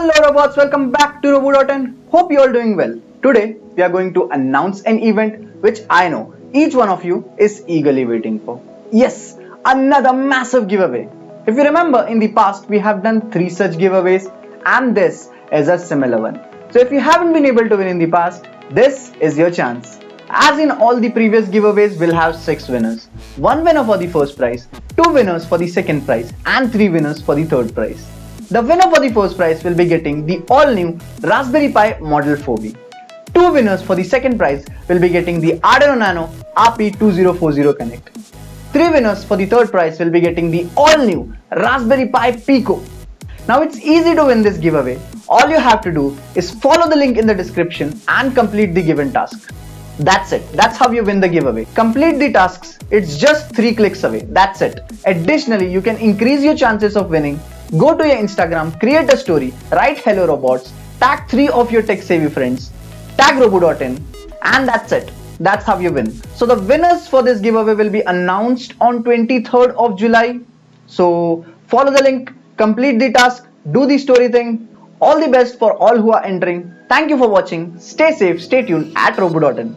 Hello robots, welcome back to Robu.in. Hope you all doing well. Today we are going to announce an event which I know each one of you is eagerly waiting for. Yes, another massive giveaway. If you remember, in the past we have done 3 such giveaways and this is a similar one. So if you haven't been able to win in the past, this is your chance. As in all the previous giveaways, we'll have 6 winners. 1 winner for the first prize, 2 winners for the second prize and 3 winners for the third prize. The winner for the first prize will be getting the all-new Raspberry Pi Model 4B. 2 winners for the second prize will be getting the ARDUINO NANO RP2040 Connect. 3 winners for the third prize will be getting the all-new Raspberry Pi PICO. Now it's easy to win this giveaway. All you have to do is follow the link in the description and complete the given task. That's it. That's how you win the giveaway. Complete the tasks. It's just 3 clicks away. That's it. Additionally, you can increase your chances of winning. Go to your Instagram, create a story, write hello robots, tag 3 of your tech savvy friends, tag Robu.in, and that's it. That's how you win. So the winners for this giveaway will be announced on 23rd of July. So follow the link, complete the task, do the story thing. All the best for all who are entering. Thank you for watching. Stay safe, stay tuned at Robu.in.